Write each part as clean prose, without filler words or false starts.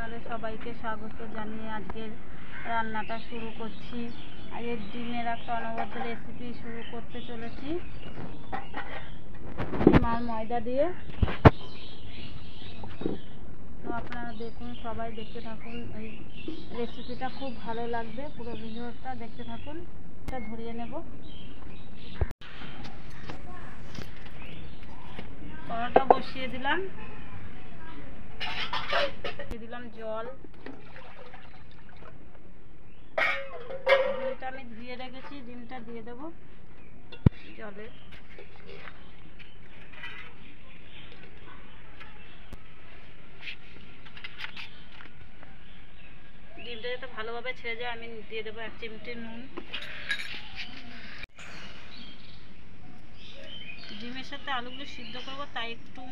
চ্যানেলে সবাইকে স্বাগত জানিয়ে আজকের রান্নাটা শুরু করছি। আজকের ডিমের একটা অনবদ্য রেসিপি শুরু করতে চলেছি ডিম আর ময়দা দিয়ে। তো আপনারা দেখুন, সবাই দেখতে থাকুন, এই রেসিপিটা খুব ভালো লাগবে, পুরো ভিডিওটা দেখতে থাকুন। এটা ধরিয়ে নেব, কড়াটা বসিয়ে দিলাম, দিয়ে দিলাম জল। ডিমটা আমি ধুয়ে রেখেছি, ডিমটা দিয়ে দেবো জলে। ডিমটা যাতে ভালোভাবে ছেড়ে যায় আমি দিয়ে দেবো 1 চিমটি নুন। ডিমের সাথে আলুগুলো সিদ্ধ করবো, তাই একটু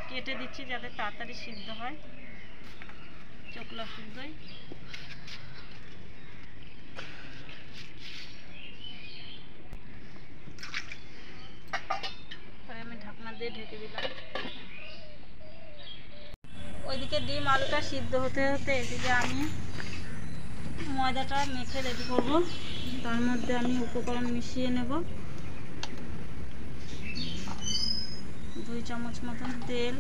কেটে দিচ্ছি যাতে তাড়াতাড়ি সিদ্ধ হয়, চোখলা সিদ্ধই। তাই আমি ঢাকনা দিয়ে ঢেকে দিলাম। ওইদিকে ডিম আলুটা সিদ্ধ হতে হতে এদিকে আমি ময়দাটা মেখে রেডি করব। তার মধ্যে আমি উপকরণ মিশিয়ে নেব। 2 চামচ মতন তেল,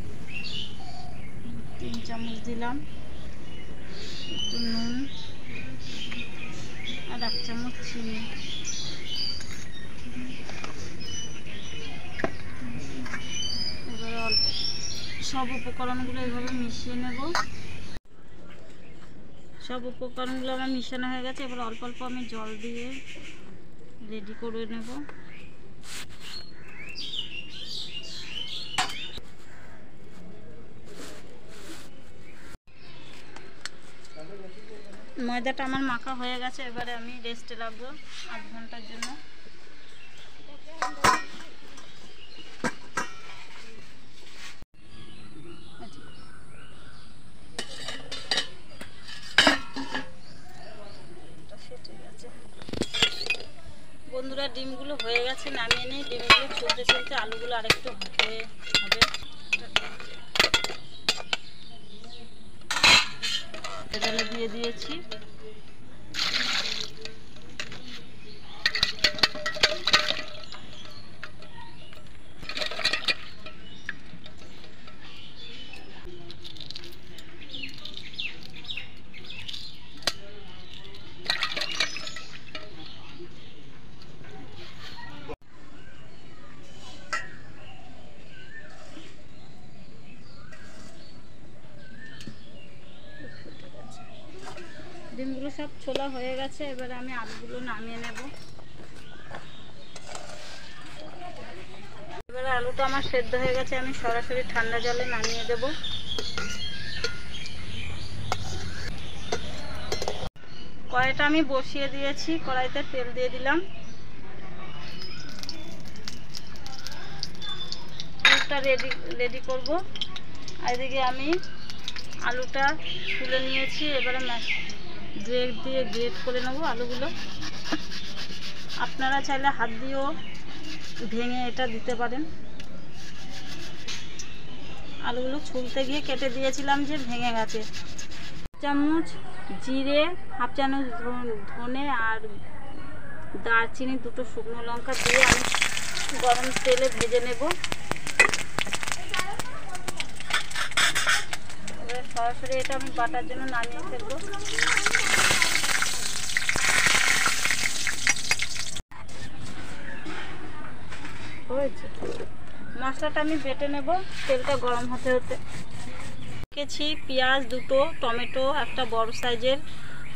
3 চামচ দিলাম, একটু নুন আর 1 চামচ চিনি। এবারে সব উপকরণগুলো এইভাবে মিশিয়ে নেব। সব উপকরণগুলো আমার মিশানো হয়ে গেছে। এবার অল্প অল্প আমি জল দিয়ে রেডি করে নেব। ময়দাটা আমার মাখা হয়ে গেছে, এবারে আমি রেস্টে রাখবো 8 ঘন্টার জন্য। বন্ধুরা, ডিমগুলো হয়ে গেছে, নামিয়ে নিই। ডিমগুলো চলতে চলতে আলুগুলো আরেকটু হয়ে হবে। তেলে দিয়ে দিয়েছি। ডিমগুলো সব ছোলা হয়ে গেছে, এবারে আমি আলুগুলো নামিয়ে নেব। এবারে আলুটা আমার সেদ্ধ হয়ে গেছে, আমি সরাসরি ঠান্ডা জলে নামিয়ে দেব। কড়াইটা আমি বসিয়ে দিয়েছি, কড়াইতে তেল দিয়ে দিলাম। তেলটা রেডি করব। আর এদিকে আমি আলুটা তুলে নিয়েছি, এবারে গ্রেট দিয়ে গ্রেট করে নেব আলুগুলো। আপনারা চাইলে হাত দিয়েও ভেঙে এটা দিতে পারেন। আলুগুলো ছুলতে গিয়ে কেটে দিয়েছিলাম যে ভেঙে গেছে। 1 চামচ জিরে, 1/2 চামচ ধনে আর দারচিনি, 2টো শুকনো লঙ্কা দিয়ে আমি গরম তেলে ভেজে নেব। এবার সরাসরি এটা আমি বাটার জন্য নামিয়ে ফেলবো। মশলাটা আমি বেটে নেব, তেলটা গরম হতে হতে। রেখেছি পেঁয়াজ 2টো, টমেটো একটা বড় সাইজের,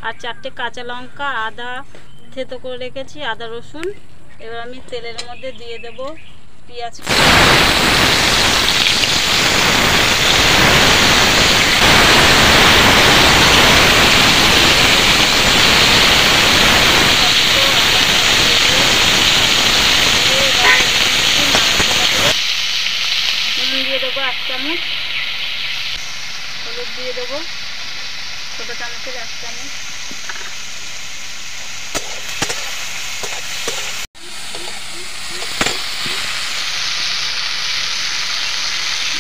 আর 4টে কাঁচা লঙ্কা, আদা থেতো করে রেখেছি, আদা রসুন। এবার আমি তেলের মধ্যে দিয়ে দেব পেঁয়াজ। দিয়ে দেবো 1 চামচ, হলুদ দিয়ে দেবো ছোটো চামচের 1 চামচ,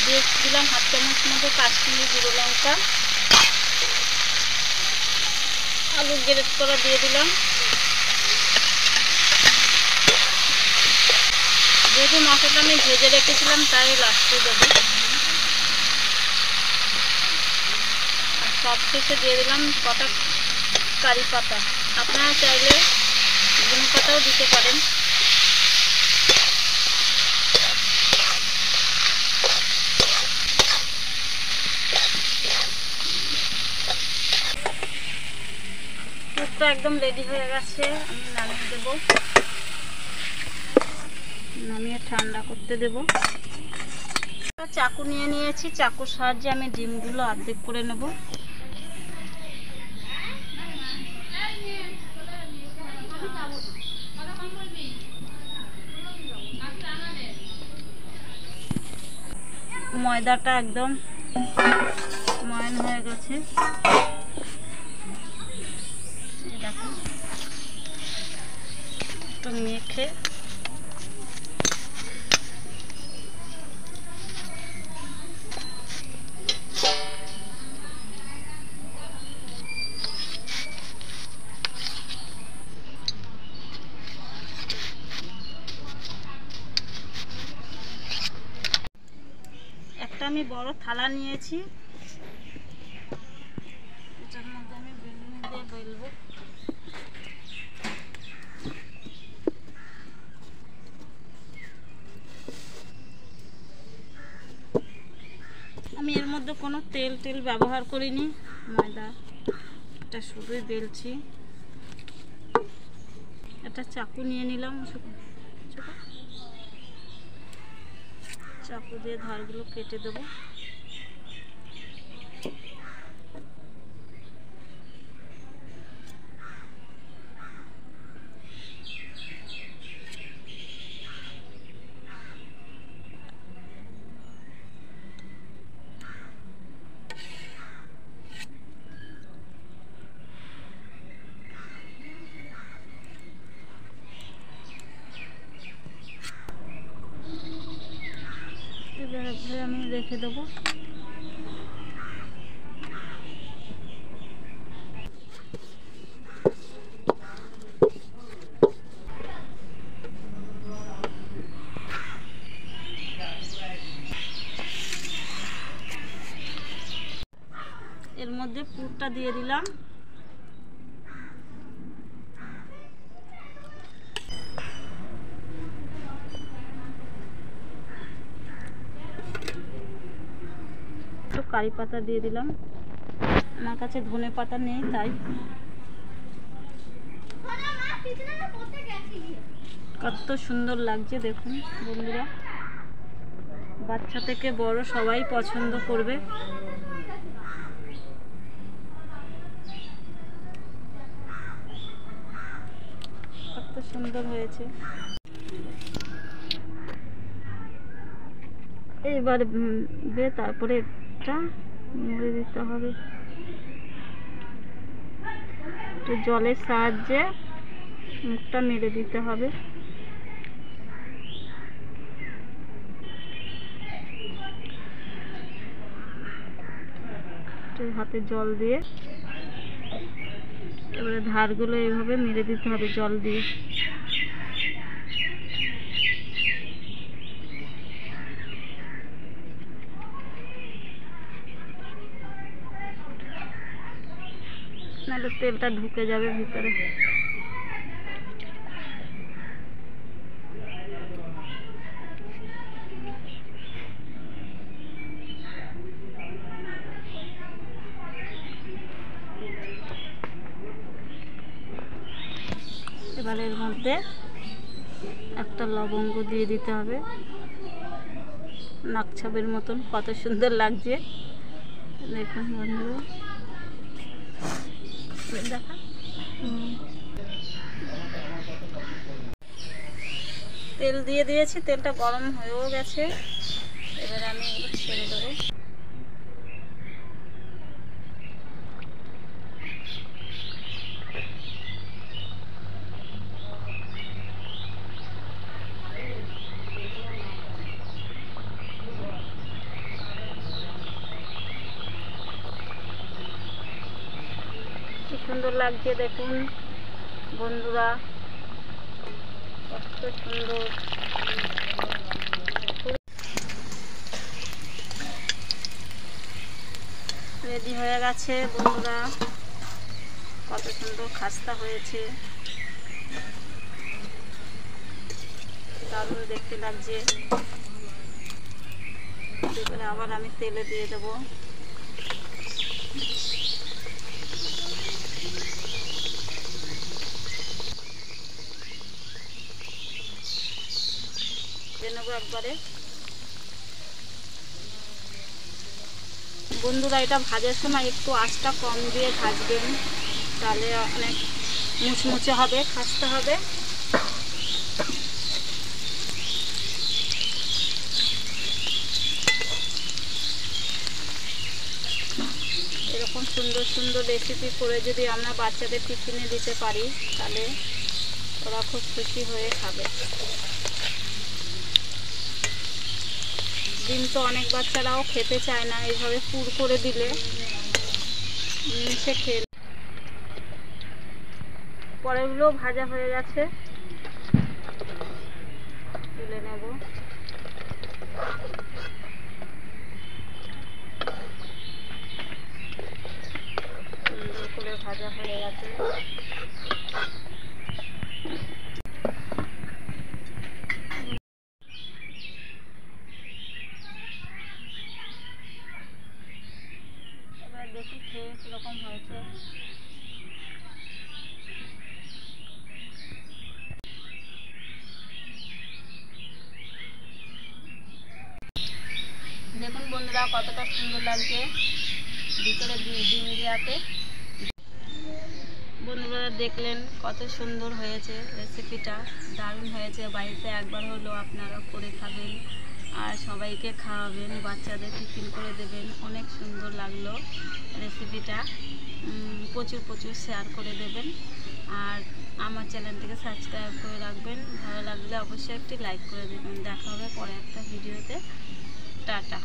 দিয়ে দিলাম 1/2 চামচ মতো কাশ্মীরি গুঁড়ো লঙ্কা, আলু গ্রেট করা দিয়ে দিলাম। যেহেতু মশলাটা আমি ভেজে রেখেছিলাম তাই লাস্টে দেবো। আর সব শেষে দিয়ে দিলাম কটা কারি পাতা। আপনারা চাইলে ধনে পাতাও দিতে পারেন। পুরটা একদম রেডি হয়ে গেছে, আমি নামিয়ে দেব। নামিয়ে ঠান্ডা করতে দেব। চাকু নিয়ে নিয়েছি, চাকুর সাহায্যে আমি ডিমগুলো অর্ধেক করে নেব। ময়দাটা একদম ময়ান হয়ে গেছে, দেখো একটু মেখে একটা আমি বড় থালা নিয়েছি, এটার মধ্যে আমি বেলুন দিয়ে বেলবো। আমি এর মধ্যে কোনো তেল ব্যবহার করিনি, ময়দা এটা শুধুই বেলছি। একটা চাকু নিয়ে নিলাম, চাকু দিয়ে ধারগুলো কেটে দেবো। আমি রেখে দেবো। এর মধ্যে পুরটা দিয়ে দিলাম। একটু কারি পাতা দিয়ে দিলাম, আমার কাছে ধনে পাতা নেই তাই। কত সুন্দর লাগছে দেখুন বন্ধুরা, বাচ্চা থেকে বড় সবাই পছন্দ করবে। কত সুন্দর হয়েছে। এইবার তারপরে এটা মুড়ে দিতে হবে, একটু জলের সাহায্যে মুখটা মেরে দিতে হবে। হাতে জল দিয়ে এবারে ধারগুলো এইভাবে মেরে দিতে হবে জল দিয়ে। নাহলে তেলটা ঢুকে যাবে ভিতরে। এবার এর মধ্যে একটা লবঙ্গ দিয়ে দিতে হবে, নাকছাবের মতন কত সুন্দর লাগছে দেখুন বন্ধুরা। দেখা তেল দিয়ে দিয়েছি, তেলটা গরম হয়েও গেছে। এবার আমি এগুলো ছেড়ে দেবো। সুন্দর লাগছে দেখুন বন্ধুরা, কত সুন্দর। রেডি হয়ে গেছে বন্ধুরা, কত সুন্দর খাস্তা হয়েছে, দারুণ দেখতে লাগছে। এবারে আবার আমি তেলে দিয়ে দেবো। দিয়ে নেবো একবারে। বন্ধুরা এটা ভাজার সময় একটু আঁচটা কম দিয়ে ভাজবেন, তাহলে অনেক মুচমুচে হবে, খাস্তা হবে। এরকম সুন্দর সুন্দর রেসিপি করে যদি আমরা বাচ্চাদের টিফিনে দিতে পারি, তাহলে ওরা খুব খুশি হয়ে খাবে। ডিম তো অনেক বাচ্চারাও খেতে চায় না, এইভাবে পুর করে দিলে সে খেয়ে। পরেরগুলো ভাজা হয়ে গেছে, তুলে নেব। সুন্দর করে ভাজা হয়ে গেছে। এবার দেখি খেয়ে কীরকম হয়েছে। দেখুন বন্ধুরা কতটা সুন্দর লাগছে ভিতরে ডিম দেওয়াতে। বন্ধুরা দেখলেন কত সুন্দর হয়েছে রেসিপিটা, দারুণ হয়েছে। বাড়িতে একবার হলেও আপনারা করে খাবেন আর সবাইকে খাওয়াবেন, বাচ্চাদের টিফিন করে দেবেন। অনেক সুন্দর লাগলো রেসিপিটা, প্রচুর শেয়ার করে দেবেন আর আমার চ্যানেলটিকে সাবস্ক্রাইব করে রাখবেন। ভালো লাগলে অবশ্যই একটি লাইক করে দেবেন। দেখা হবে পরে একটা ভিডিওতে। টাটা।